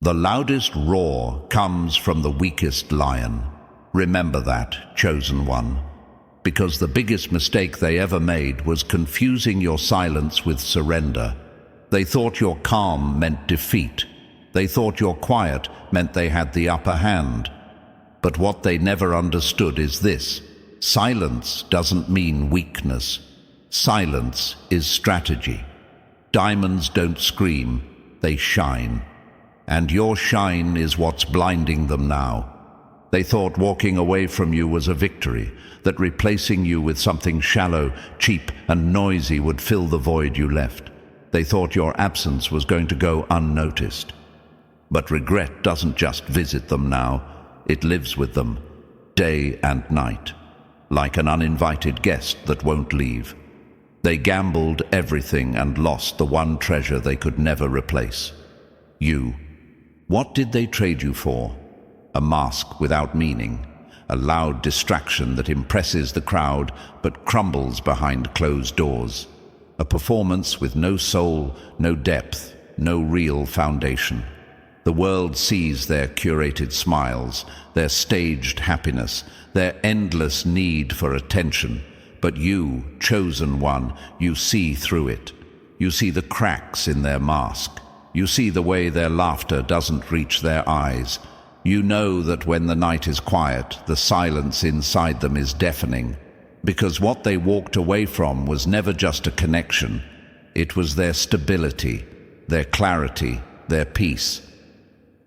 The loudest roar comes from the weakest lion. Remember that, chosen one. Because the biggest mistake they ever made was confusing your silence with surrender. They thought your calm meant defeat. They thought your quiet meant they had the upper hand. But what they never understood is this: silence doesn't mean weakness. Silence is strategy. Diamonds don't scream, they shine. And your shine is what's blinding them now. They thought walking away from you was a victory, that replacing you with something shallow, cheap, and noisy would fill the void you left. They thought your absence was going to go unnoticed. But regret doesn't just visit them now, it lives with them, day and night, like an uninvited guest that won't leave. They gambled everything and lost the one treasure they could never replace: you. What did they trade you for? A mask without meaning, a loud distraction that impresses the crowd but crumbles behind closed doors, a performance with no soul, no depth, no real foundation. The world sees their curated smiles, their staged happiness, their endless need for attention. But you, chosen one, you see through it. You see the cracks in their mask. You see the way their laughter doesn't reach their eyes. You know that when the night is quiet, the silence inside them is deafening. Because what they walked away from was never just a connection. It was their stability, their clarity, their peace.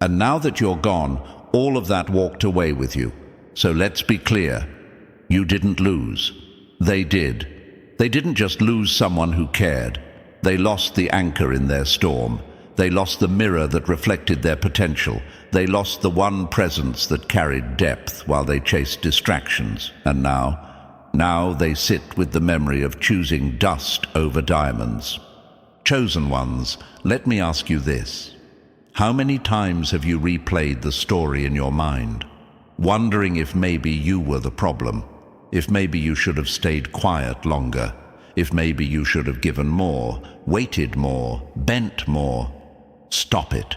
And now that you're gone, all of that walked away with you. So let's be clear. You didn't lose. They did. They didn't just lose someone who cared. They lost the anchor in their storm. They lost the mirror that reflected their potential. They lost the one presence that carried depth while they chased distractions. And now they sit with the memory of choosing dust over diamonds. Chosen ones, let me ask you this. How many times have you replayed the story in your mind, wondering if maybe you were the problem? If maybe you should have stayed quiet longer, if maybe you should have given more, waited more, bent more. Stop it.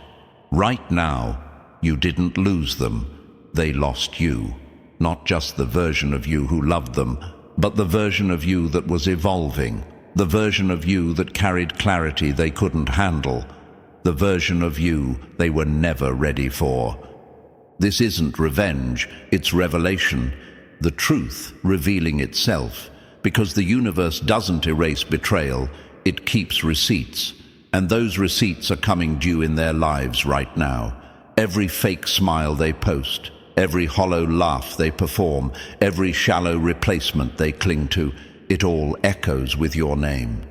Right now, you didn't lose them. They lost you. Not just the version of you who loved them, but the version of you that was evolving, the version of you that carried clarity they couldn't handle, the version of you they were never ready for. This isn't revenge, it's revelation. The truth revealing itself, because the universe doesn't erase betrayal, it keeps receipts, and those receipts are coming due in their lives right now. Every fake smile they post, every hollow laugh they perform, every shallow replacement they cling to, it all echoes with your name,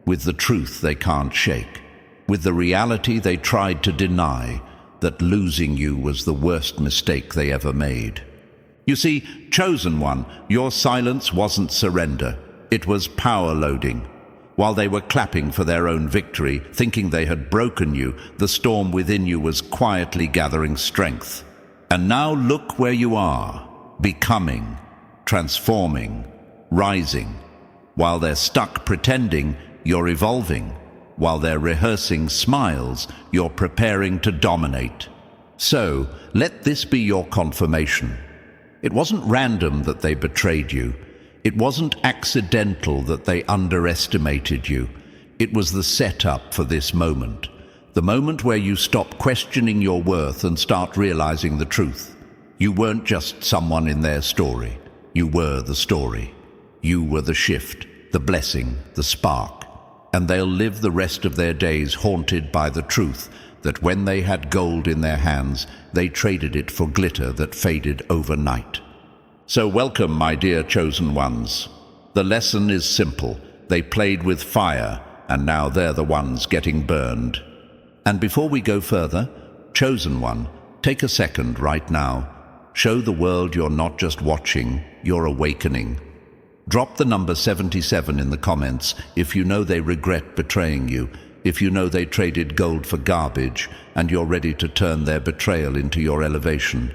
with the truth they can't shake, with the reality they tried to deny, that losing you was the worst mistake they ever made. You see, chosen one, your silence wasn't surrender. It was power loading. While they were clapping for their own victory, thinking they had broken you, the storm within you was quietly gathering strength. And now look where you are, becoming, transforming, rising. While they're stuck pretending, you're evolving. While they're rehearsing smiles, you're preparing to dominate. So, let this be your confirmation. It wasn't random that they betrayed you. It wasn't accidental that they underestimated you. It was the setup for this moment. The moment where you stop questioning your worth and start realizing the truth. You weren't just someone in their story. You were the story. You were the shift, the blessing, the spark. And they'll live the rest of their days haunted by the truth that when they had gold in their hands, they traded it for glitter that faded overnight. So welcome, my dear chosen ones. The lesson is simple. They played with fire, and now they're the ones getting burned. And before we go further, chosen one, take a second right now. Show the world you're not just watching, you're awakening. Drop the number 77 in the comments if you know they regret betraying you, if you know they traded gold for garbage, and you're ready to turn their betrayal into your elevation.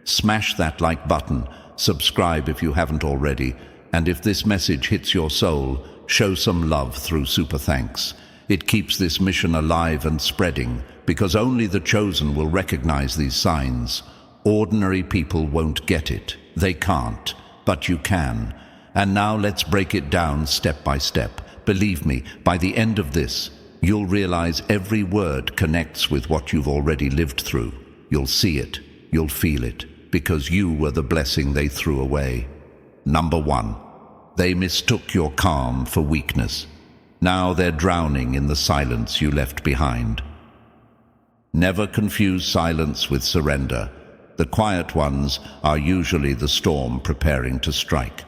Smash that like button, subscribe if you haven't already, and if this message hits your soul, show some love through super thanks. It keeps this mission alive and spreading. because only the chosen will recognize these signs. Ordinary people won't get it. They can't, but you can. And now let's break it down step by step. Believe me, by the end of this, you'll realize every word connects with what you've already lived through. You'll see it, you'll feel it, because you were the blessing they threw away. Number 1, they mistook your calm for weakness. Now they're drowning in the silence you left behind. Never confuse silence with surrender. The quiet ones are usually the storm preparing to strike.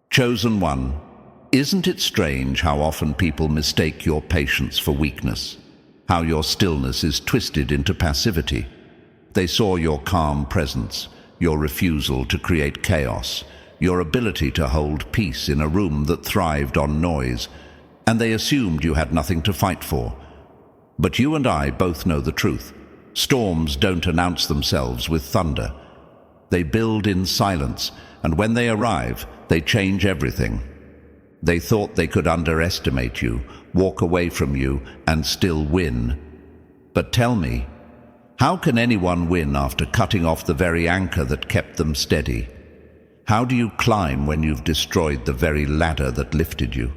Chosen one, isn't it strange how often people mistake your patience for weakness? How your stillness is twisted into passivity? They saw your calm presence, your refusal to create chaos, your ability to hold peace in a room that thrived on noise, and they assumed you had nothing to fight for. But you and I both know the truth. Storms don't announce themselves with thunder. They build in silence, and when they arrive, they change everything. They thought they could underestimate you, walk away from you, and still win. But tell me, how can anyone win after cutting off the very anchor that kept them steady? How do you climb when you've destroyed the very ladder that lifted you?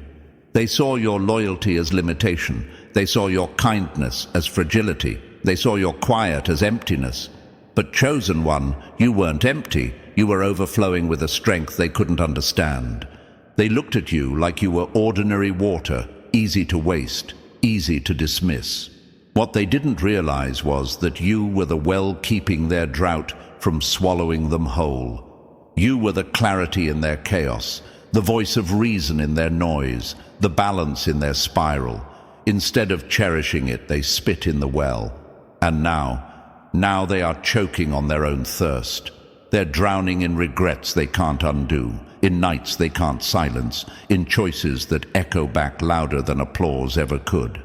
They saw your loyalty as limitation. They saw your kindness as fragility. They saw your quiet as emptiness. But chosen one, you weren't empty. You were overflowing with a strength they couldn't understand. They looked at you like you were ordinary water, easy to waste, easy to dismiss. What they didn't realize was that you were the well keeping their drought from swallowing them whole. You were the clarity in their chaos, the voice of reason in their noise, the balance in their spiral. Instead of cherishing it, they spit in the well. And now they are choking on their own thirst. They're drowning in regrets they can't undo, in nights they can't silence, in choices that echo back louder than applause ever could.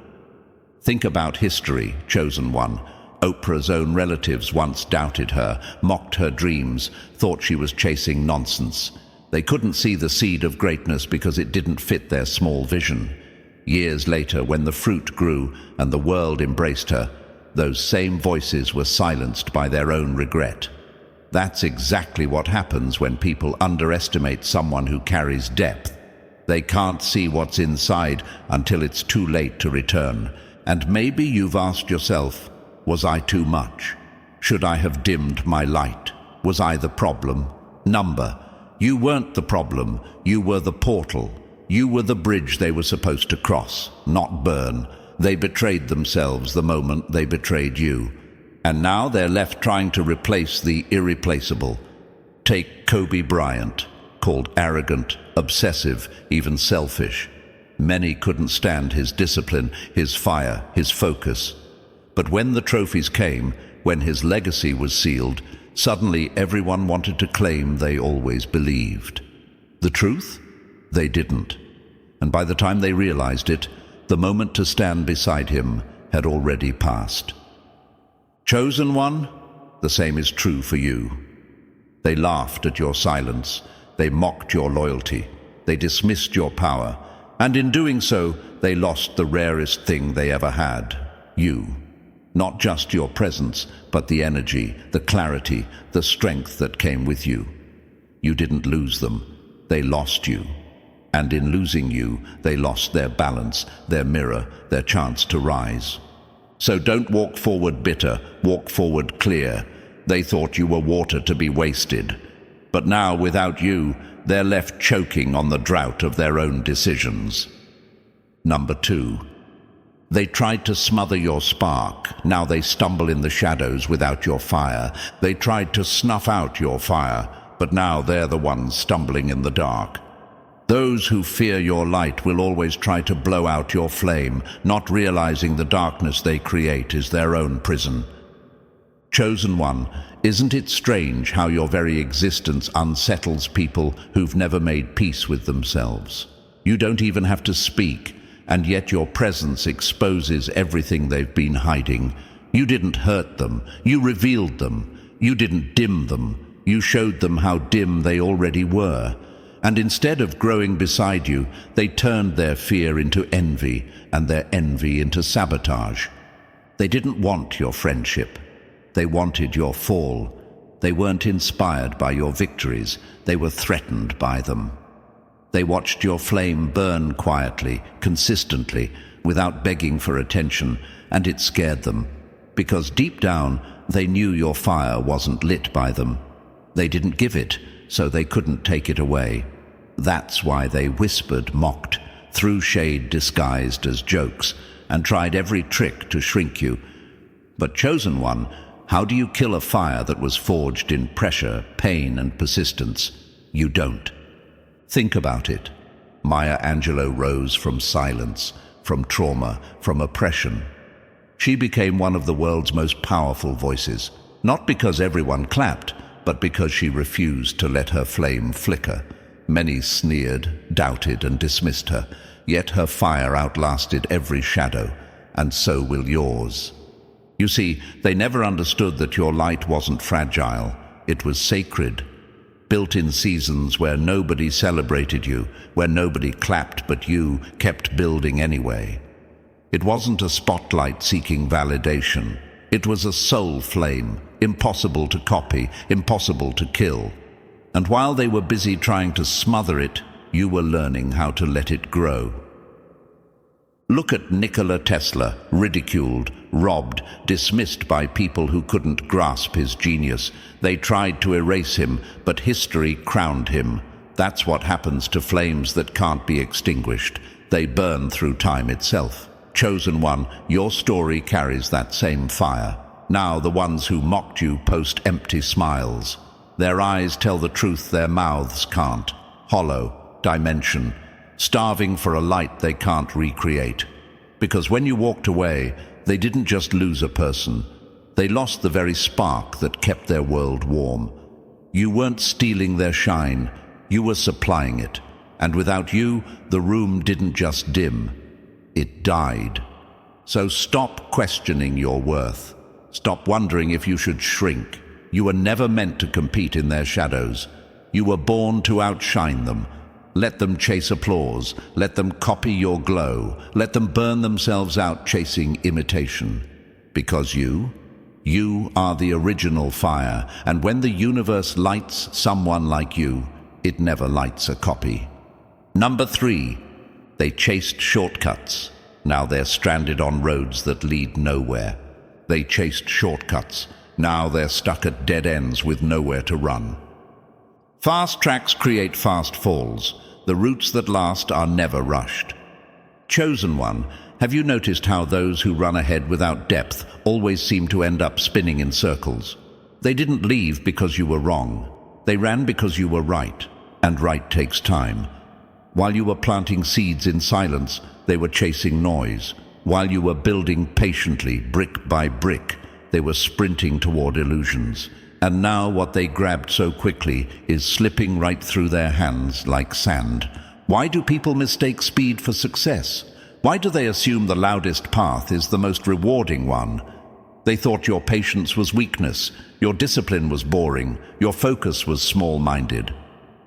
Think about history, chosen one. Oprah's own relatives once doubted her, mocked her dreams, thought she was chasing nonsense. They couldn't see the seed of greatness because it didn't fit their small vision. Years later, when the fruit grew and the world embraced her, those same voices were silenced by their own regret. That's exactly what happens when people underestimate someone who carries depth. They can't see what's inside until it's too late to return. And maybe you've asked yourself, was I too much? Should I have dimmed my light? Was I the problem? Number, you weren't the problem, you were the portal. You were the bridge they were supposed to cross, not burn. They betrayed themselves the moment they betrayed you. And now they're left trying to replace the irreplaceable. Take Kobe Bryant, called arrogant, obsessive, even selfish. Many couldn't stand his discipline, his fire, his focus. But when the trophies came, when his legacy was sealed, suddenly everyone wanted to claim they always believed. The truth? They didn't. And by the time they realized it, the moment to stand beside him had already passed. Chosen one, the same is true for you. They laughed at your silence, they mocked your loyalty, they dismissed your power, and in doing so, they lost the rarest thing they ever had, you. Not just your presence, but the energy, the clarity, the strength that came with you. You didn't lose them, they lost you. And in losing you, they lost their balance, their mirror, their chance to rise. So don't walk forward bitter, walk forward clear. They thought you were water to be wasted. But now, without you, they're left choking on the drought of their own decisions. Number 2. They tried to smother your spark. Now they stumble in the shadows without your fire. They tried to snuff out your fire, but now they're the ones stumbling in the dark. Those who fear your light will always try to blow out your flame, not realizing the darkness they create is their own prison. Chosen one, isn't it strange how your very existence unsettles people who've never made peace with themselves? You don't even have to speak, and yet your presence exposes everything they've been hiding. You didn't hurt them, you revealed them. You didn't dim them, you showed them how dim they already were. And instead of growing beside you, they turned their fear into envy, and their envy into sabotage. They didn't want your friendship. They wanted your fall. They weren't inspired by your victories. They were threatened by them. They watched your flame burn quietly, consistently, without begging for attention, and it scared them. Because deep down, they knew your fire wasn't lit by them. They didn't give it, so they couldn't take it away. That's why they whispered, mocked, threw shade disguised as jokes, and tried every trick to shrink you. But Chosen One, how do you kill a fire that was forged in pressure, pain, and persistence? You don't. Think about it. Maya Angelou rose from silence, from trauma, from oppression. She became one of the world's most powerful voices, not because everyone clapped, but because she refused to let her flame flicker. Many sneered, doubted, and dismissed her, yet her fire outlasted every shadow, and so will yours. You see, they never understood that your light wasn't fragile, it was sacred, built in seasons where nobody celebrated you, where nobody clapped but you kept building anyway. It wasn't a spotlight seeking validation. It was a soul flame, impossible to copy, impossible to kill. And while they were busy trying to smother it, you were learning how to let it grow. Look at Nikola Tesla, ridiculed, robbed, dismissed by people who couldn't grasp his genius. They tried to erase him, but history crowned him. That's what happens to flames that can't be extinguished. They burn through time itself. Chosen One, your story carries that same fire. Now the ones who mocked you post empty smiles. Their eyes tell the truth their mouths can't. Hollow, dimension, starving for a light they can't recreate. Because when you walked away, they didn't just lose a person. They lost the very spark that kept their world warm. You weren't stealing their shine, you were supplying it. And without you, the room didn't just dim, it died. So stop questioning your worth. Stop wondering if you should shrink. You were never meant to compete in their shadows. You were born to outshine them. Let them chase applause. Let them copy your glow. Let them burn themselves out chasing imitation. Because you are the original fire, and when the universe lights someone like you, it never lights a copy. Number 3, they chased shortcuts. Now they're stranded on roads that lead nowhere. They chased shortcuts. Now they're stuck at dead ends with nowhere to run. Fast tracks create fast falls. The routes that last are never rushed. Chosen One, have you noticed how those who run ahead without depth always seem to end up spinning in circles? They didn't leave because you were wrong. They ran because you were right, and right takes time. While you were planting seeds in silence, they were chasing noise. While you were building patiently, brick by brick, they were sprinting toward illusions. And now what they grabbed so quickly is slipping right through their hands like sand. Why do people mistake speed for success? Why do they assume the loudest path is the most rewarding one? They thought your patience was weakness, your discipline was boring, your focus was small-minded.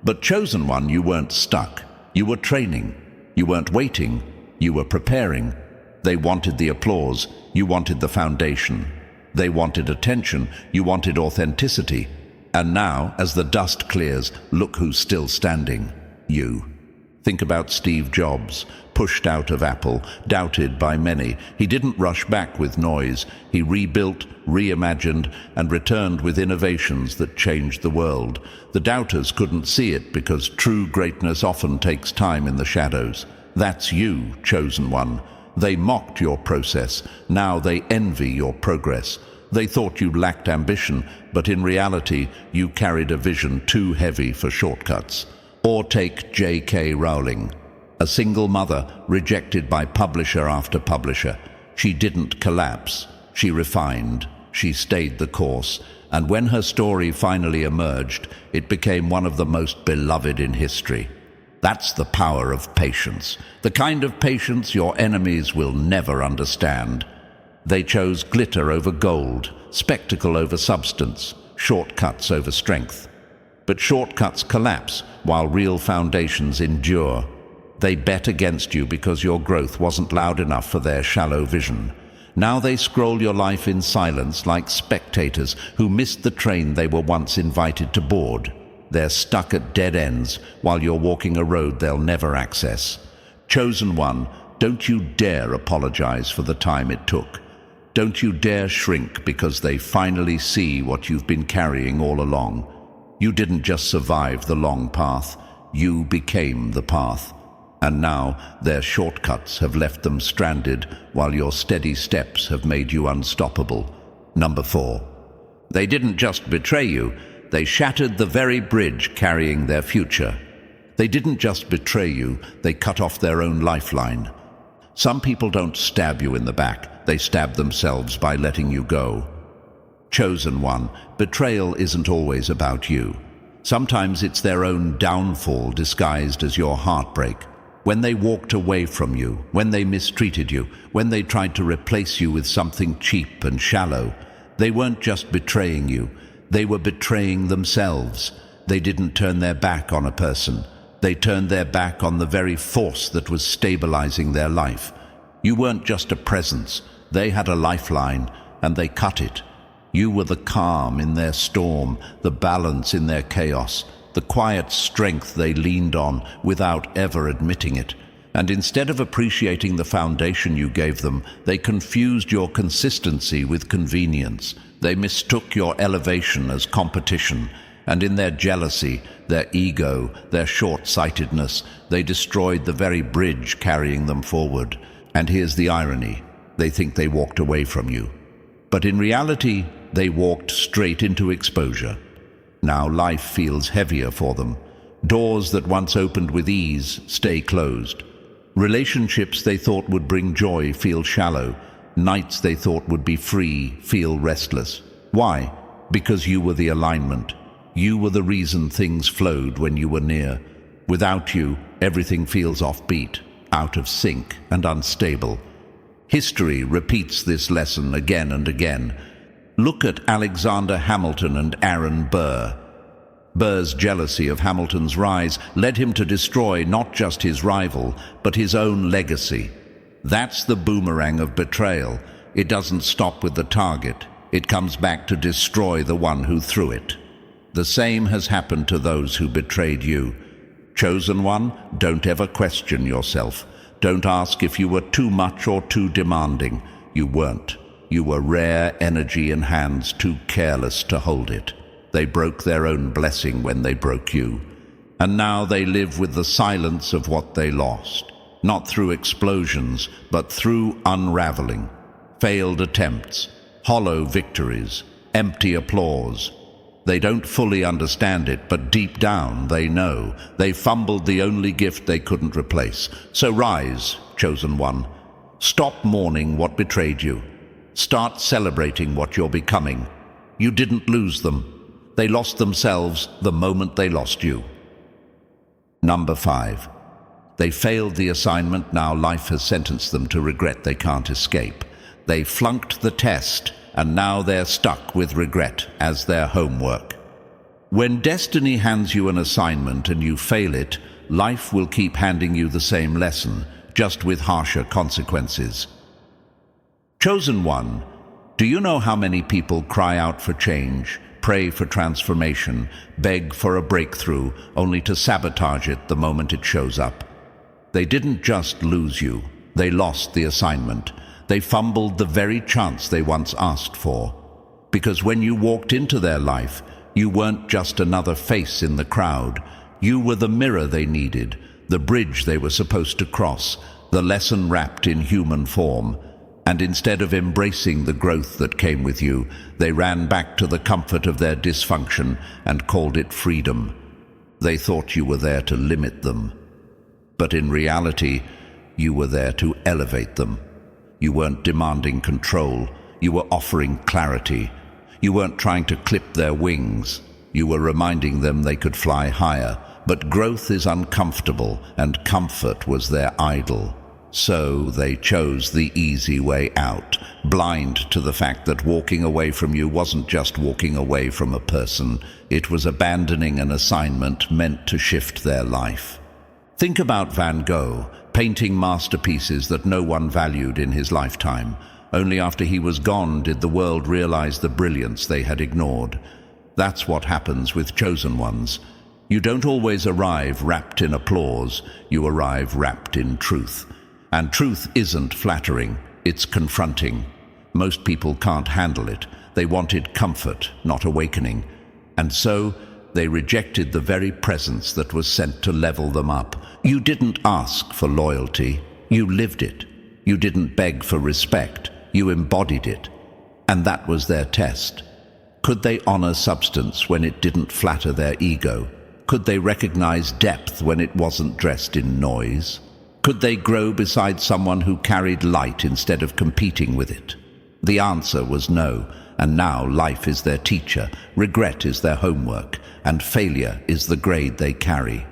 But Chosen One, you weren't stuck. You were training. You weren't waiting. You were preparing. They wanted the applause. You wanted the foundation. They wanted attention, you wanted authenticity. And now, as the dust clears, look who's still standing. You. Think about Steve Jobs, pushed out of Apple, doubted by many. He didn't rush back with noise. He rebuilt, reimagined, and returned with innovations that changed the world. The doubters couldn't see it because true greatness often takes time in the shadows. That's you, Chosen One. They mocked your process. Now they envy your progress. They thought you lacked ambition, but in reality, you carried a vision too heavy for shortcuts. Or take J.K. Rowling, a single mother rejected by publisher after publisher. She didn't collapse. She refined. She stayed the course. And when her story finally emerged, it became one of the most beloved in history. That's the power of patience, the kind of patience your enemies will never understand. They chose glitter over gold, spectacle over substance, shortcuts over strength. But shortcuts collapse while real foundations endure. They bet against you because your growth wasn't loud enough for their shallow vision. Now they scroll your life in silence like spectators who missed the train they were once invited to board. They're stuck at dead ends while you're walking a road they'll never access. Chosen one, don't you dare apologize for the time it took. Don't you dare shrink because they finally see what you've been carrying all along. You didn't just survive the long path, you became the path. And now their shortcuts have left them stranded while your steady steps have made you unstoppable. Number 4. They didn't just betray you, they shattered the very bridge carrying their future. They didn't just betray you, they cut off their own lifeline. Some people don't stab you in the back, they stab themselves by letting you go. Chosen one, betrayal isn't always about you. Sometimes it's their own downfall disguised as your heartbreak. When they walked away from you, when they mistreated you, when they tried to replace you with something cheap and shallow, they weren't just betraying you, they were betraying themselves. They didn't turn their back on a person. They turned their back on the very force that was stabilizing their life. You weren't just a presence, they had a lifeline, and they cut it. You were the calm in their storm, the balance in their chaos, the quiet strength they leaned on without ever admitting it. And instead of appreciating the foundation you gave them, they confused your consistency with convenience. They mistook your elevation as competition, and in their jealousy, their ego, their short-sightedness, they destroyed the very bridge carrying them forward. And here's the irony, they think they walked away from you. But in reality, they walked straight into exposure. Now life feels heavier for them. Doors that once opened with ease stay closed. Relationships they thought would bring joy feel shallow. Nights they thought would be free feel restless. Why? Because you were the alignment. You were the reason things flowed when you were near. Without you, everything feels offbeat, out of sync and unstable. History repeats this lesson again and again. Look at Alexander Hamilton and Aaron Burr. Burr's jealousy of Hamilton's rise led him to destroy not just his rival, but his own legacy. That's the boomerang of betrayal. It doesn't stop with the target. It comes back to destroy the one who threw it. The same has happened to those who betrayed you. Chosen one, don't ever question yourself. Don't ask if you were too much or too demanding. You weren't. You were rare energy in hands too careless to hold it. They broke their own blessing when they broke you. And now they live with the silence of what they lost. Not through explosions, but through unraveling. Failed attempts, hollow victories, empty applause. They don't fully understand it, but deep down they know. They fumbled the only gift they couldn't replace. So rise, chosen one. Stop mourning what betrayed you. Start celebrating what you're becoming. You didn't lose them. They lost themselves the moment they lost you. Number 5. They failed the assignment, now life has sentenced them to regret they can't escape. They flunked the test, and now they're stuck with regret as their homework. When destiny hands you an assignment and you fail it, life will keep handing you the same lesson, just with harsher consequences. Chosen one, do you know how many people cry out for change, pray for transformation, beg for a breakthrough, only to sabotage it the moment it shows up? They didn't just lose you, they lost the assignment. They fumbled the very chance they once asked for. Because when you walked into their life, you weren't just another face in the crowd. You were the mirror they needed, the bridge they were supposed to cross, the lesson wrapped in human form. And instead of embracing the growth that came with you, they ran back to the comfort of their dysfunction and called it freedom. They thought you were there to limit them. But in reality, you were there to elevate them. You weren't demanding control, you were offering clarity. You weren't trying to clip their wings. You were reminding them they could fly higher. But growth is uncomfortable, and comfort was their idol. So they chose the easy way out, blind to the fact that walking away from you wasn't just walking away from a person. It was abandoning an assignment meant to shift their life. Think about Van Gogh, painting masterpieces that no one valued in his lifetime. Only after he was gone did the world realize the brilliance they had ignored. That's what happens with chosen ones. You don't always arrive wrapped in applause, you arrive wrapped in truth. And truth isn't flattering, it's confronting. Most people can't handle it. They wanted comfort, not awakening. And so, they rejected the very presence that was sent to level them up. You didn't ask for loyalty, you lived it. You didn't beg for respect, you embodied it. And that was their test. Could they honor substance when it didn't flatter their ego? Could they recognize depth when it wasn't dressed in noise? Could they grow beside someone who carried light instead of competing with it? The answer was no, and now life is their teacher, regret is their homework, and failure is the grade they carry.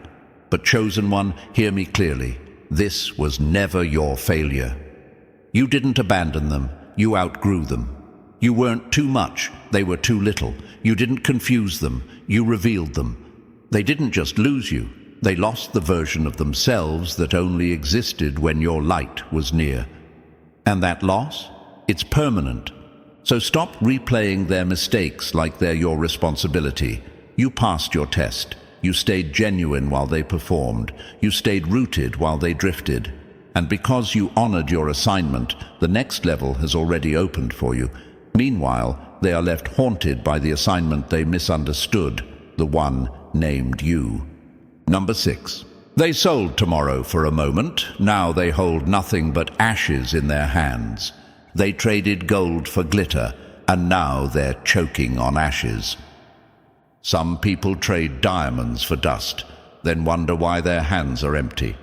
But chosen one, hear me clearly. This was never your failure. You didn't abandon them, you outgrew them. You weren't too much, they were too little. You didn't confuse them, you revealed them. They didn't just lose you, they lost the version of themselves that only existed when your light was near. And that loss? It's permanent. So stop replaying their mistakes like they're your responsibility. You passed your test. You stayed genuine while they performed. You stayed rooted while they drifted. And because you honored your assignment, the next level has already opened for you. Meanwhile, they are left haunted by the assignment they misunderstood, the one named you. Number 6. They sold tomorrow for a moment. Now they hold nothing but ashes in their hands. They traded gold for glitter, and now they're choking on ashes. Some people trade diamonds for dust, then wonder why their hands are empty.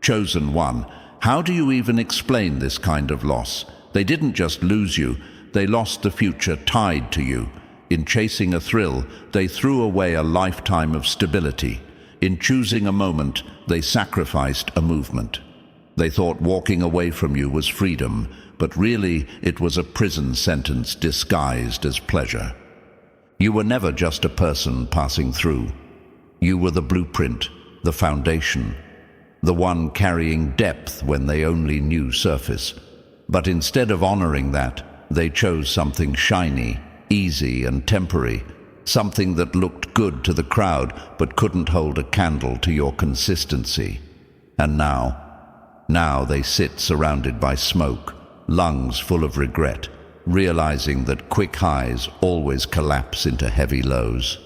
Chosen one, how do you even explain this kind of loss? They didn't just lose you, they lost the future tied to you. In chasing a thrill, they threw away a lifetime of stability. In choosing a moment, they sacrificed a movement. They thought walking away from you was freedom, but really it was a prison sentence disguised as pleasure. You were never just a person passing through. You were the blueprint, the foundation, the one carrying depth when they only knew surface. But instead of honoring that, they chose something shiny, easy and temporary, something that looked good to the crowd but couldn't hold a candle to your consistency. And now they sit surrounded by smoke, lungs full of regret, realizing that quick highs always collapse into heavy lows.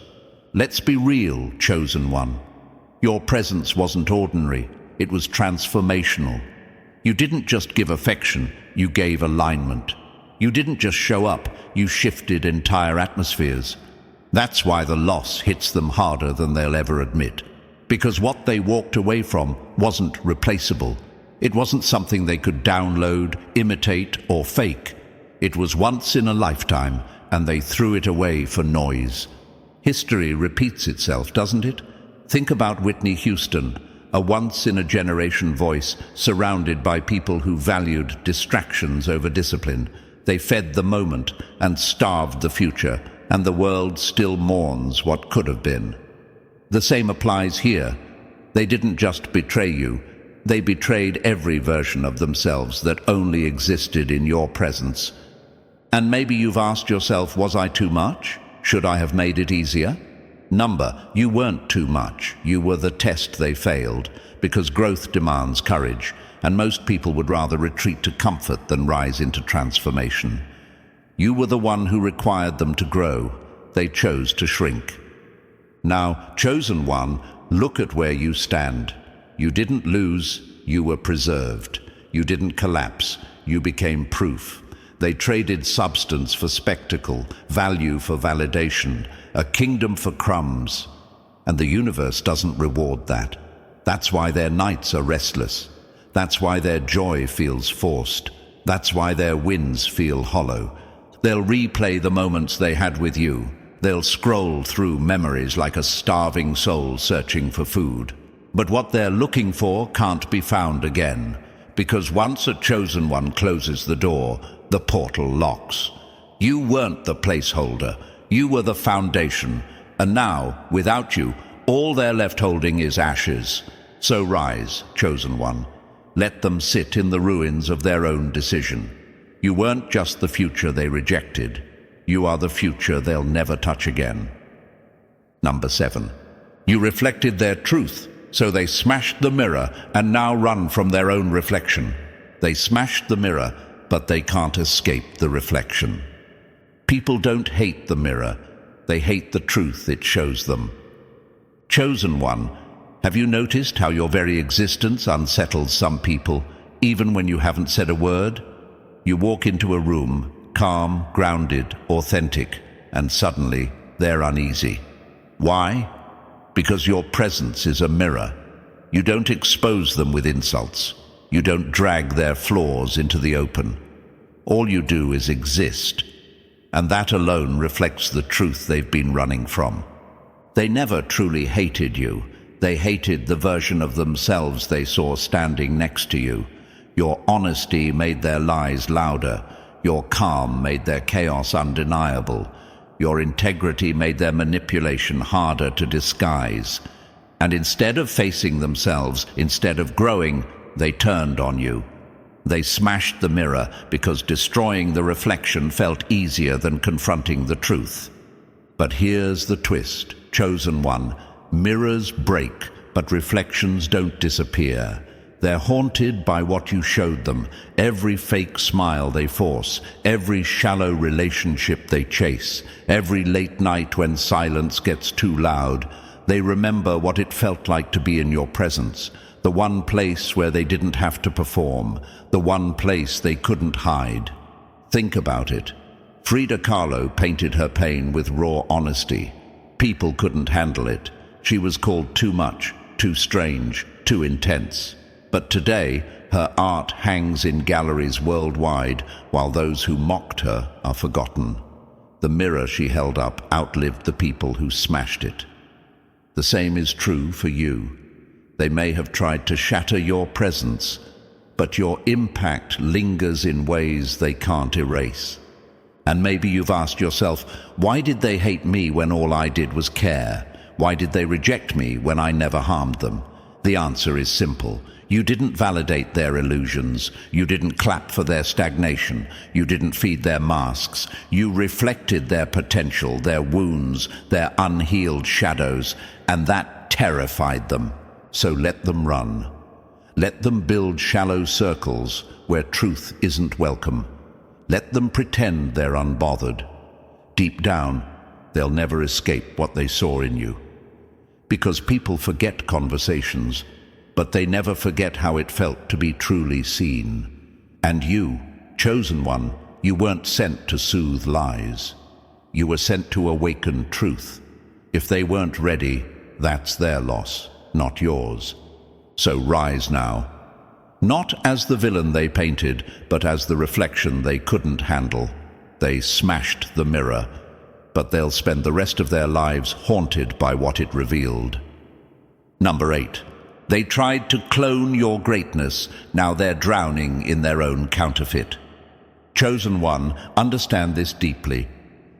Let's be real, chosen one. Your presence wasn't ordinary, it was transformational. You didn't just give affection, you gave alignment. You didn't just show up, you shifted entire atmospheres. That's why the loss hits them harder than they'll ever admit. Because what they walked away from wasn't replaceable. It wasn't something they could download, imitate, or fake. It was once in a lifetime, and they threw it away for noise. History repeats itself, doesn't it? Think about Whitney Houston, a once-in-a-generation voice surrounded by people who valued distractions over discipline. They fed the moment and starved the future, and the world still mourns what could have been. The same applies here. They didn't just betray you, they betrayed every version of themselves that only existed in your presence. And maybe you've asked yourself, was I too much? Should I have made it easier? You weren't too much. You were the test they failed, because growth demands courage, and most people would rather retreat to comfort than rise into transformation. You were the one who required them to grow. They chose to shrink. Now, chosen one, look at where you stand. You didn't lose, you were preserved. You didn't collapse, you became proof. They traded substance for spectacle, value for validation, a kingdom for crumbs. And the universe doesn't reward that. That's why their nights are restless. That's why their joy feels forced. That's why their wins feel hollow. They'll replay the moments they had with you. They'll scroll through memories like a starving soul searching for food. But what they're looking for can't be found again, because once a chosen one closes the door, the portal locks. You weren't the placeholder. You were the foundation. And now, without you, all they're left holding is ashes. So rise, chosen one. Let them sit in the ruins of their own decision. You weren't just the future they rejected. You are the future they'll never touch again. Number 7. You reflected their truth, so they smashed the mirror and now run from their own reflection. They smashed the mirror, but they can't escape the reflection. People don't hate the mirror. They hate the truth it shows them. Chosen one, have you noticed how your very existence unsettles some people, even when you haven't said a word? You walk into a room, calm, grounded, authentic, and suddenly they're uneasy. Why? Because your presence is a mirror. You don't expose them with insults. You don't drag their flaws into the open. All you do is exist, and that alone reflects the truth they've been running from. They never truly hated you. They hated the version of themselves they saw standing next to you. Your honesty made their lies louder. Your calm made their chaos undeniable. Your integrity made their manipulation harder to disguise. And instead of facing themselves, instead of growing, they turned on you. They smashed the mirror because destroying the reflection felt easier than confronting the truth. But here's the twist, chosen one. Mirrors break, but reflections don't disappear. They're haunted by what you showed them, every fake smile they force, every shallow relationship they chase, every late night when silence gets too loud. They remember what it felt like to be in your presence, the one place where they didn't have to perform, the one place they couldn't hide. Think about it. Frida Kahlo painted her pain with raw honesty. People couldn't handle it. She was called too much, too strange, too intense. But today, her art hangs in galleries worldwide, while those who mocked her are forgotten. The mirror she held up outlived the people who smashed it. The same is true for you. They may have tried to shatter your presence, but your impact lingers in ways they can't erase. And maybe you've asked yourself, why did they hate me when all I did was care? Why did they reject me when I never harmed them? The answer is simple. You didn't validate their illusions. You didn't clap for their stagnation. You didn't feed their masks. You reflected their potential, their wounds, their unhealed shadows, and that terrified them. So let them run. Let them build shallow circles where truth isn't welcome. Let them pretend they're unbothered. Deep down, they'll never escape what they saw in you. Because people forget conversations, but they never forget how it felt to be truly seen. And you, chosen one, you weren't sent to soothe lies. You were sent to awaken truth. If they weren't ready, that's their loss, not yours. So rise now. Not as the villain they painted, but as the reflection they couldn't handle. They smashed the mirror, but they'll spend the rest of their lives haunted by what it revealed. Number 8. They tried to clone your greatness. Now they're drowning in their own counterfeit. Chosen one, understand this deeply.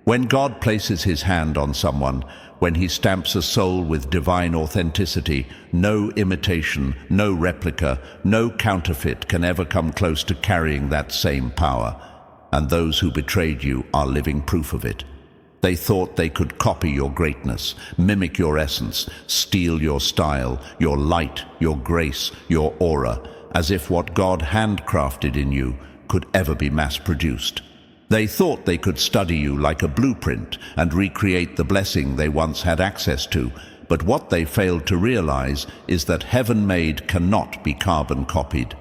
When God places his hand on someone, when he stamps a soul with divine authenticity, no imitation, no replica, no counterfeit can ever come close to carrying that same power. And those who betrayed you are living proof of it. They thought they could copy your greatness, mimic your essence, steal your style, your light, your grace, your aura, as if what God handcrafted in you could ever be mass-produced. They thought they could study you like a blueprint and recreate the blessing they once had access to, but what they failed to realize is that heaven-made cannot be carbon copied.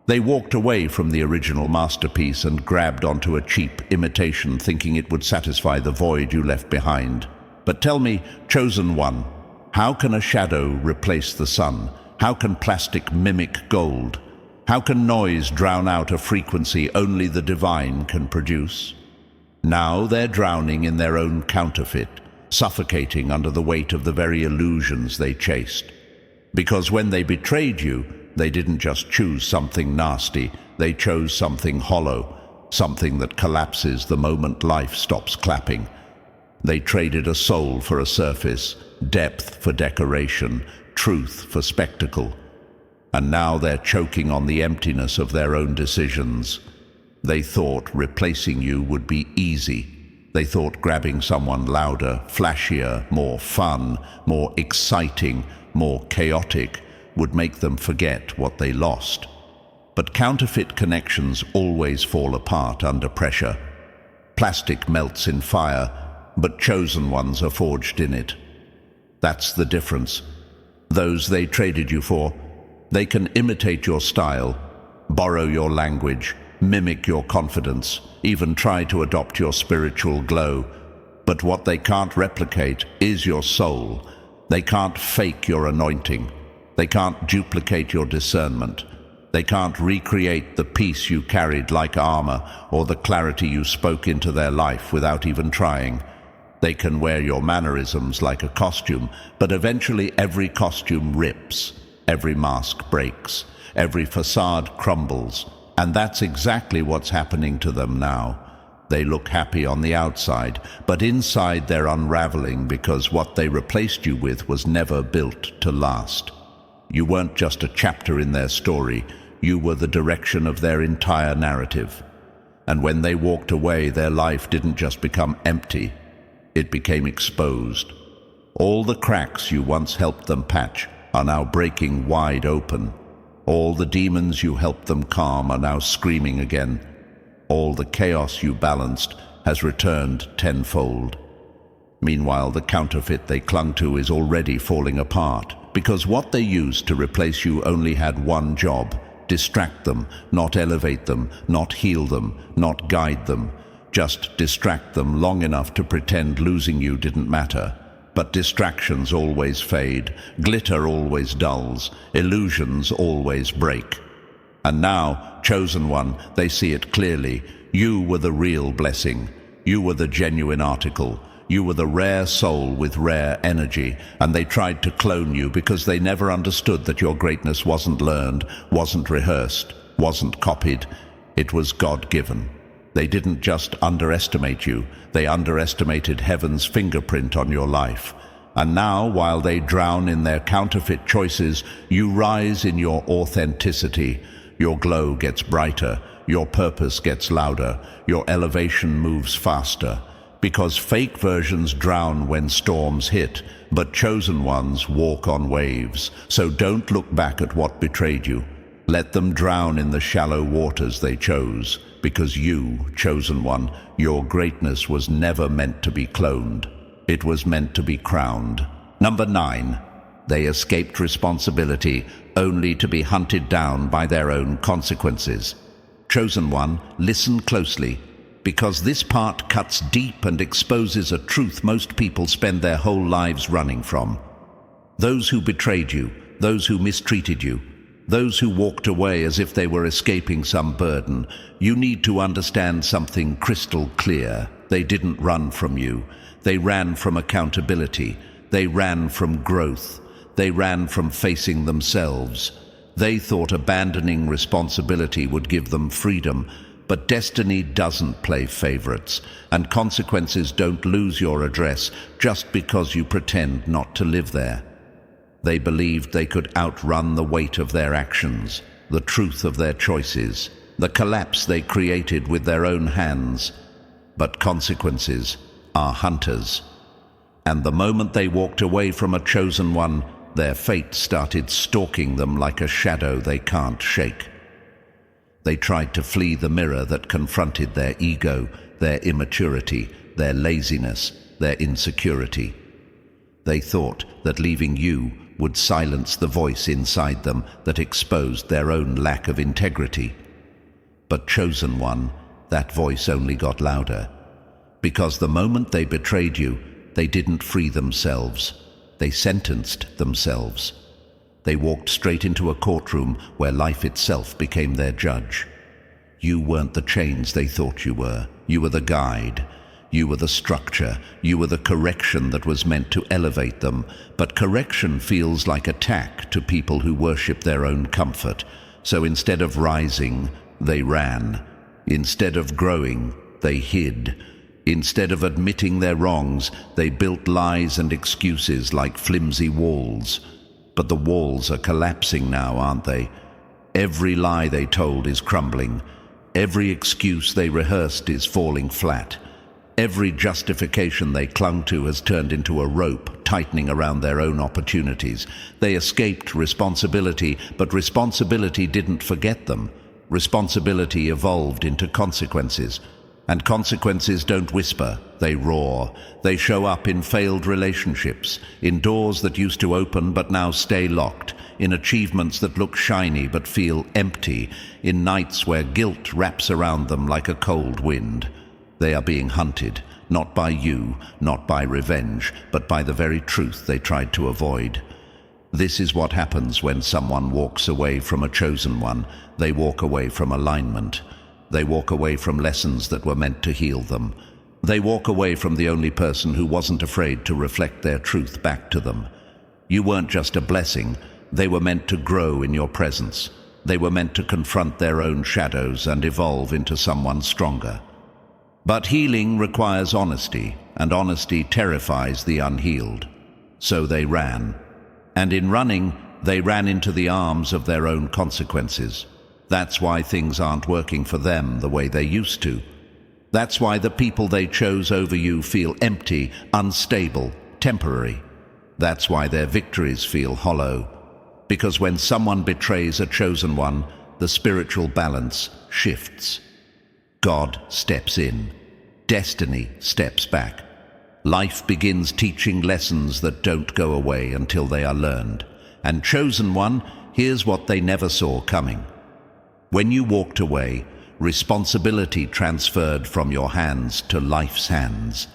They walked away from the original masterpiece and grabbed onto a cheap imitation, thinking it would satisfy the void you left behind. But tell me, chosen one, how can a shadow replace the sun? How can plastic mimic gold? How can noise drown out a frequency only the divine can produce? Now they're drowning in their own counterfeit, suffocating under the weight of the very illusions they chased. Because when they betrayed you, they didn't just choose something nasty, they chose something hollow, something that collapses the moment life stops clapping. They traded a soul for a surface, depth for decoration, truth for spectacle. And now they're choking on the emptiness of their own decisions. They thought replacing you would be easy. They thought grabbing someone louder, flashier, more fun, more exciting, more chaotic would make them forget what they lost. But counterfeit connections always fall apart under pressure. Plastic melts in fire, but chosen ones are forged in it. That's the difference. Those they traded you for, they can imitate your style, borrow your language, mimic your confidence, even try to adopt your spiritual glow. But what they can't replicate is your soul. They can't fake your anointing. They can't duplicate your discernment. They can't recreate the peace you carried like armor or the clarity you spoke into their life without even trying. They can wear your mannerisms like a costume, but eventually every costume rips, every mask breaks, every facade crumbles. And that's exactly what's happening to them now. They look happy on the outside, but inside they're unraveling because what they replaced you with was never built to last. You weren't just a chapter in their story, you were the direction of their entire narrative. And when they walked away, their life didn't just become empty, it became exposed. All the cracks you once helped them patch are now breaking wide open. All the demons you helped them calm are now screaming again. All the chaos you balanced has returned tenfold. Meanwhile, the counterfeit they clung to is already falling apart, because what they used to replace you only had one job: distract them, not elevate them, not heal them, not guide them. Just distract them long enough to pretend losing you didn't matter. But distractions always fade, glitter always dulls, illusions always break. And now, chosen one, they see it clearly. You were the real blessing. You were the genuine article. You were the rare soul with rare energy, and they tried to clone you because they never understood that your greatness wasn't learned, wasn't rehearsed, wasn't copied. It was God-given. They didn't just underestimate you, they underestimated heaven's fingerprint on your life. And now, while they drown in their counterfeit choices, you rise in your authenticity. Your glow gets brighter, your purpose gets louder, your elevation moves faster. Because fake versions drown when storms hit, but chosen ones walk on waves. So don't look back at what betrayed you. Let them drown in the shallow waters they chose, because you, chosen one, your greatness was never meant to be cloned. It was meant to be crowned. Number 9. They escaped responsibility only to be hunted down by their own consequences. Chosen one, listen closely, because this part cuts deep and exposes a truth most people spend their whole lives running from. Those who betrayed you, those who mistreated you, those who walked away as if they were escaping some burden, you need to understand something crystal clear. They didn't run from you. They ran from accountability. They ran from growth. They ran from facing themselves. They thought abandoning responsibility would give them freedom, but destiny doesn't play favorites, and consequences don't lose your address just because you pretend not to live there. They believed they could outrun the weight of their actions, the truth of their choices, the collapse they created with their own hands. But consequences are hunters. And the moment they walked away from a chosen one, their fate started stalking them like a shadow they can't shake. They tried to flee the mirror that confronted their ego, their immaturity, their laziness, their insecurity. They thought that leaving you would silence the voice inside them that exposed their own lack of integrity. But chosen one, that voice only got louder. Because the moment they betrayed you, they didn't free themselves. They sentenced themselves. They walked straight into a courtroom where life itself became their judge. You weren't the chains they thought you were. You were the guide. You were the structure. You were the correction that was meant to elevate them. But correction feels like attack to people who worship their own comfort. So instead of rising, they ran. Instead of growing, they hid. Instead of admitting their wrongs, they built lies and excuses like flimsy walls. But the walls are collapsing now, aren't they? Every lie they told is crumbling. Every excuse they rehearsed is falling flat. Every justification they clung to has turned into a rope tightening around their own opportunities. They escaped responsibility, but responsibility didn't forget them. Responsibility evolved into consequences. And consequences don't whisper, they roar. They show up in failed relationships, in doors that used to open but now stay locked, in achievements that look shiny but feel empty, in nights where guilt wraps around them like a cold wind. They are being hunted, not by you, not by revenge, but by the very truth they tried to avoid. This is what happens when someone walks away from a chosen one. They walk away from alignment. They walk away from lessons that were meant to heal them. They walk away from the only person who wasn't afraid to reflect their truth back to them. You weren't just a blessing. They were meant to grow in your presence. They were meant to confront their own shadows and evolve into someone stronger. But healing requires honesty, and honesty terrifies the unhealed. So they ran. And in running, they ran into the arms of their own consequences. That's why things aren't working for them the way they used to. That's why the people they chose over you feel empty, unstable, temporary. That's why their victories feel hollow. Because when someone betrays a chosen one, the spiritual balance shifts. God steps in. Destiny steps back. Life begins teaching lessons that don't go away until they are learned. And chosen one, here's what they never saw coming. When you walked away, responsibility transferred from your hands to life's hands.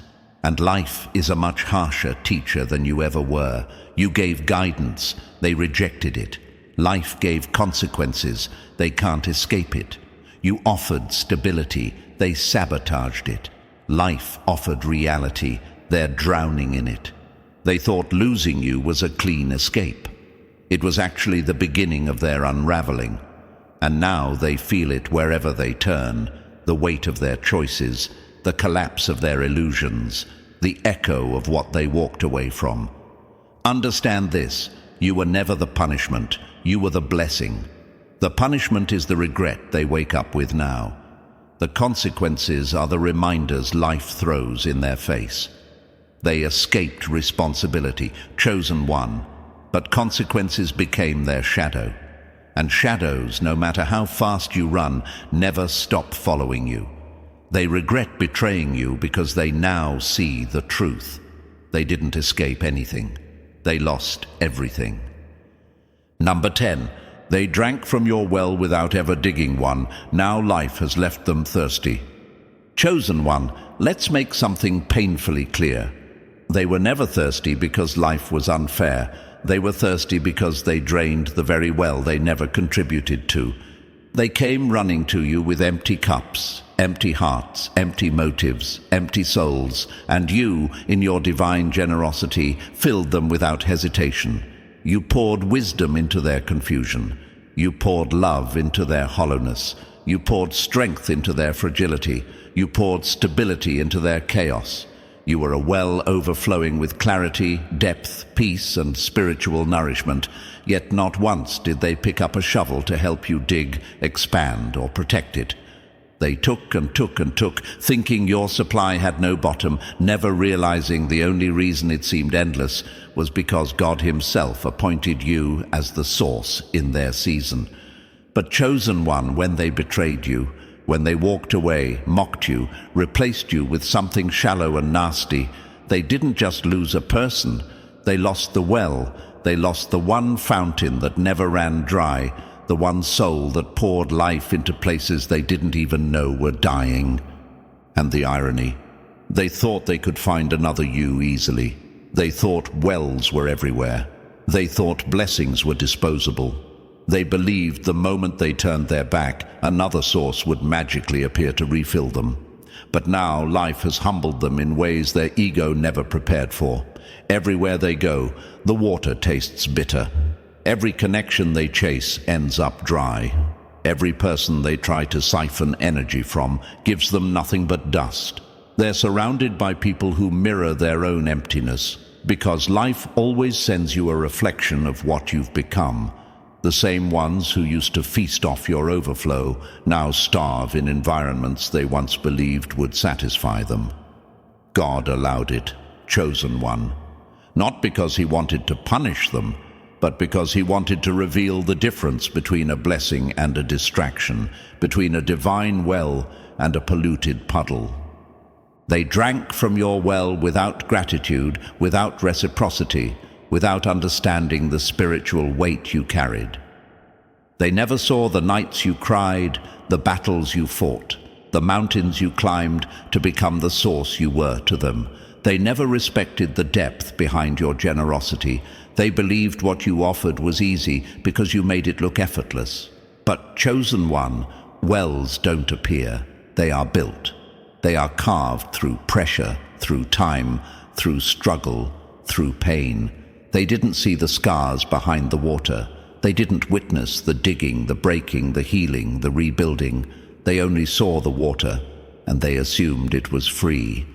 And life is a much harsher teacher than you ever were. You gave guidance, they rejected it. Life gave consequences, they can't escape it. You offered stability, they sabotaged it. Life offered reality, they're drowning in it. They thought losing you was a clean escape. It was actually the beginning of their unraveling. And now they feel it wherever they turn, the weight of their choices, the collapse of their illusions, the echo of what they walked away from. Understand this, you were never the punishment, you were the blessing. The punishment is the regret they wake up with now. The consequences are the reminders life throws in their face. They escaped responsibility, chosen one, but consequences became their shadow. And shadows, no matter how fast you run, never stop following you. They regret betraying you because they now see the truth. They didn't escape anything. They lost everything. Number 10. They drank from your well without ever digging one. Now life has left them thirsty. Chosen one, let's make something painfully clear. They were never thirsty because life was unfair. They were thirsty because they drained the very well they never contributed to. They came running to you with empty cups, empty hearts, empty motives, empty souls, and you, in your divine generosity, filled them without hesitation. You poured wisdom into their confusion. You poured love into their hollowness. You poured strength into their fragility. You poured stability into their chaos. You were a well overflowing with clarity, depth, peace, and spiritual nourishment, yet not once did they pick up a shovel to help you dig, expand, or protect it. They took and took and took, thinking your supply had no bottom, never realizing the only reason it seemed endless was because God Himself appointed you as the source in their season. But chosen one, when they betrayed you, when they walked away, mocked you, replaced you with something shallow and nasty, they didn't just lose a person, they lost the well, they lost the one fountain that never ran dry, the one soul that poured life into places they didn't even know were dying. And the irony, they thought they could find another you easily. They thought wells were everywhere. They thought blessings were disposable. They believed the moment they turned their back, another source would magically appear to refill them. But now life has humbled them in ways their ego never prepared for. Everywhere they go, the water tastes bitter. Every connection they chase ends up dry. Every person they try to siphon energy from gives them nothing but dust. They're surrounded by people who mirror their own emptiness, because life always sends you a reflection of what you've become. The same ones who used to feast off your overflow now starve in environments they once believed would satisfy them. God allowed it, chosen one, not because he wanted to punish them, but because he wanted to reveal the difference between a blessing and a distraction, between a divine well and a polluted puddle. They drank from your well without gratitude, without reciprocity, without understanding the spiritual weight you carried. They never saw the nights you cried, the battles you fought, the mountains you climbed to become the source you were to them. They never respected the depth behind your generosity. They believed what you offered was easy because you made it look effortless. But chosen one, wells don't appear. They are built. They are carved through pressure, through time, through struggle, through pain. They didn't see the scars behind the water. They didn't witness the digging, the breaking, the healing, the rebuilding. They only saw the water, and they assumed it was free.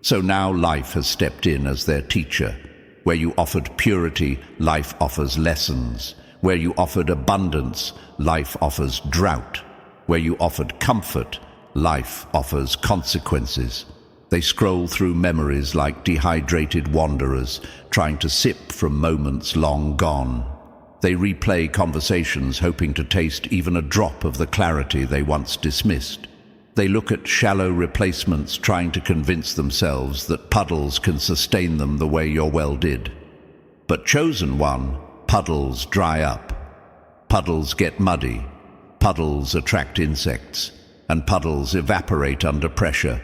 So now life has stepped in as their teacher. Where you offered purity, life offers lessons. Where you offered abundance, life offers drought. Where you offered comfort, life offers consequences. They scroll through memories like dehydrated wanderers, trying to sip from moments long gone. They replay conversations, hoping to taste even a drop of the clarity they once dismissed. They look at shallow replacements, trying to convince themselves that puddles can sustain them the way your well did. But chosen one, puddles dry up. Puddles get muddy. Puddles attract insects. And puddles evaporate under pressure.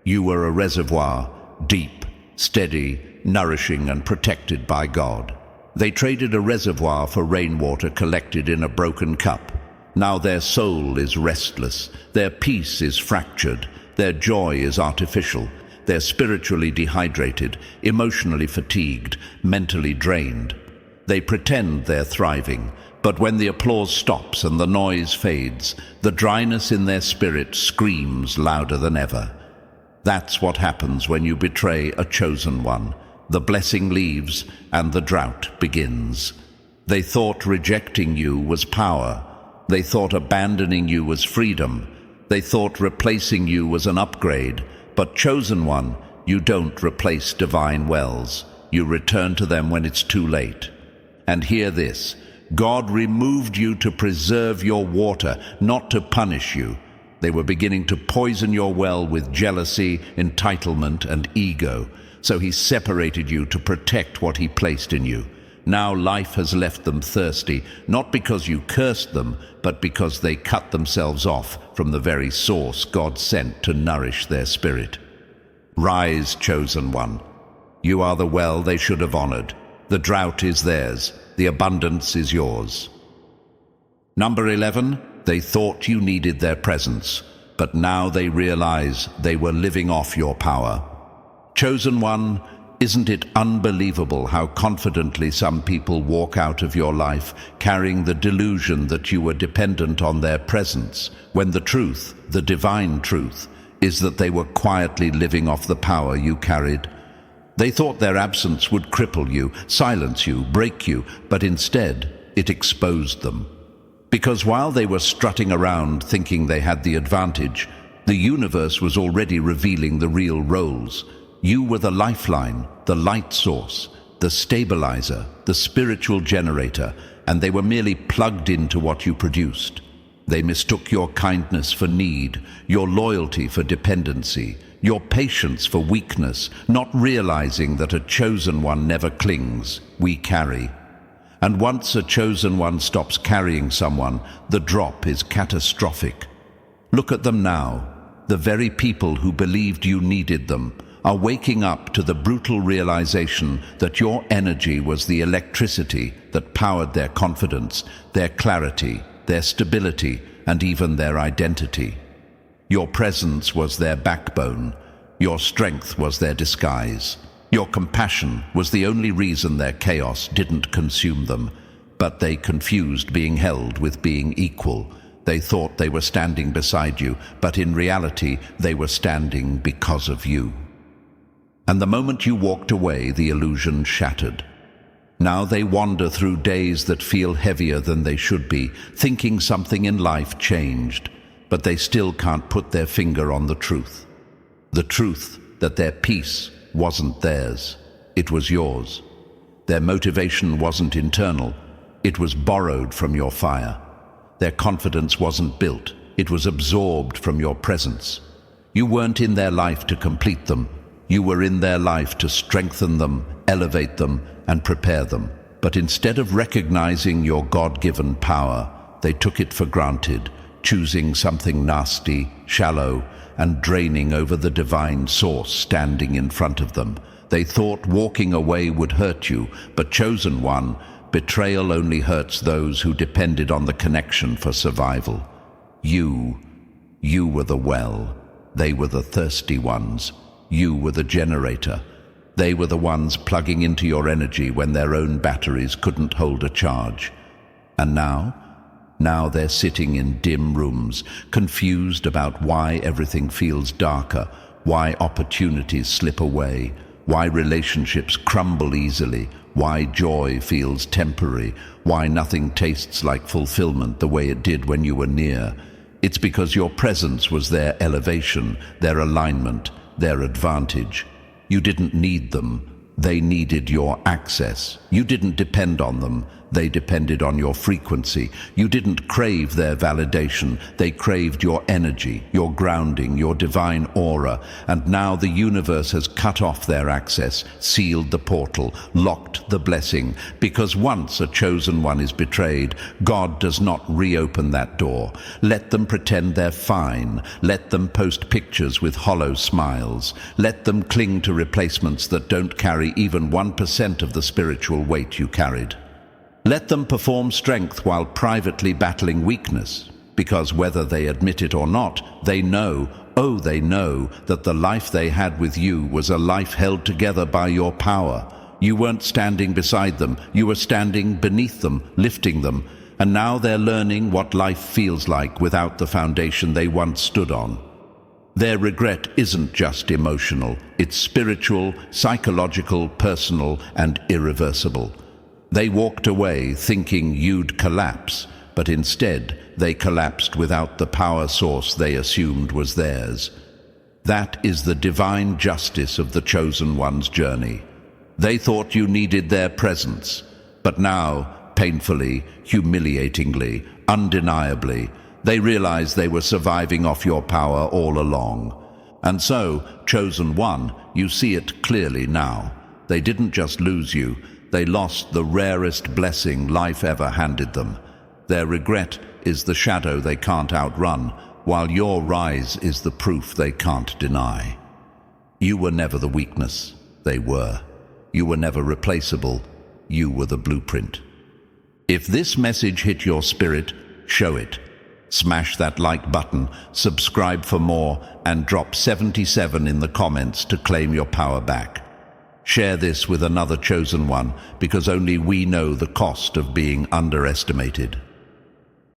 You were a reservoir, deep, steady, nourishing and protected by God. They traded a reservoir for rainwater collected in a broken cup. Now their soul is restless, their peace is fractured, their joy is artificial, they're spiritually dehydrated, emotionally fatigued, mentally drained. They pretend they're thriving, but when the applause stops and the noise fades, the dryness in their spirit screams louder than ever. That's what happens when you betray a chosen one. The blessing leaves and the drought begins. They thought rejecting you was power. They thought abandoning you was freedom. They thought replacing you was an upgrade. But chosen one, you don't replace divine wells. You return to them when it's too late. And hear this. God removed you to preserve your water, not to punish you. They were beginning to poison your well with jealousy, entitlement, and ego. So he separated you to protect what he placed in you. Now life has left them thirsty, not because you cursed them, but because they cut themselves off from the very source God sent to nourish their spirit. Rise, chosen one. You are the well they should have honored. The drought is theirs. The abundance is yours. Number 11, they thought you needed their presence, but now they realize they were living off your power. Chosen one, isn't it unbelievable how confidently some people walk out of your life carrying the delusion that you were dependent on their presence, when the truth, the divine truth, is that they were quietly living off the power you carried? They thought their absence would cripple you, silence you, break you, but instead it exposed them. Because while they were strutting around thinking they had the advantage, the universe was already revealing the real roles. You were the lifeline, the light source, the stabilizer, the spiritual generator, and they were merely plugged into what you produced. They mistook your kindness for need, your loyalty for dependency, your patience for weakness, not realizing that a chosen one never clings, we carry. And once a chosen one stops carrying someone, the drop is catastrophic. Look at them now. The very people who believed you needed them are waking up to the brutal realization that your energy was the electricity that powered their confidence, their clarity, their stability, and even their identity. Your presence was their backbone. Your strength was their disguise. Your compassion was the only reason their chaos didn't consume them. But they confused being held with being equal. They thought they were standing beside you, but in reality, they were standing because of you. And the moment you walked away, the illusion shattered. Now they wander through days that feel heavier than they should be, thinking something in life changed, but they still can't put their finger on the truth. The truth that their peace wasn't theirs, it was yours. Their motivation wasn't internal, it was borrowed from your fire. Their confidence wasn't built, it was absorbed from your presence. You weren't in their life to complete them, you were in their life to strengthen them, elevate them, and prepare them. But instead of recognizing your God-given power, they took it for granted, choosing something nasty, shallow, and draining over the divine source standing in front of them. They thought walking away would hurt you, but chosen one, betrayal only hurts those who depended on the connection for survival. You were the well, they were the thirsty ones. You were the generator. They were the ones plugging into your energy when their own batteries couldn't hold a charge. And now they're sitting in dim rooms, confused about why everything feels darker, why opportunities slip away, why relationships crumble easily, why joy feels temporary, why nothing tastes like fulfillment the way it did when you were near. It's because your presence was their elevation, their alignment, their advantage. You didn't need them, they needed your access. You didn't depend on them, they depended on your frequency. You didn't crave their validation, they craved your energy, your grounding, your divine aura. And now the universe has cut off their access, sealed the portal, locked the blessing. Because once a chosen one is betrayed, God does not reopen that door. Let them pretend they're fine. Let them post pictures with hollow smiles. Let them cling to replacements that don't carry even 1% of the spiritual weight you carried. Let them perform strength while privately battling weakness, because whether they admit it or not, they know, they know that the life they had with you was a life held together by your power. You weren't standing beside them, you were standing beneath them, lifting them, and now they're learning what life feels like without the foundation they once stood on. Their regret isn't just emotional, it's spiritual, psychological, personal, and irreversible. They walked away thinking you'd collapse, but instead they collapsed without the power source they assumed was theirs. That is the divine justice of the chosen one's journey. They thought you needed their presence, but now, painfully, humiliatingly, undeniably, they realized they were surviving off your power all along. And so, chosen one, you see it clearly now. They didn't just lose you, they lost the rarest blessing life ever handed them. Their regret is the shadow they can't outrun, while your rise is the proof they can't deny. You were never the weakness, they were. You were never replaceable, you were the blueprint. If this message hit your spirit, show it. Smash that like button, subscribe for more, and drop 77 in the comments to claim your power back. Share this with another chosen one, because only we know the cost of being underestimated.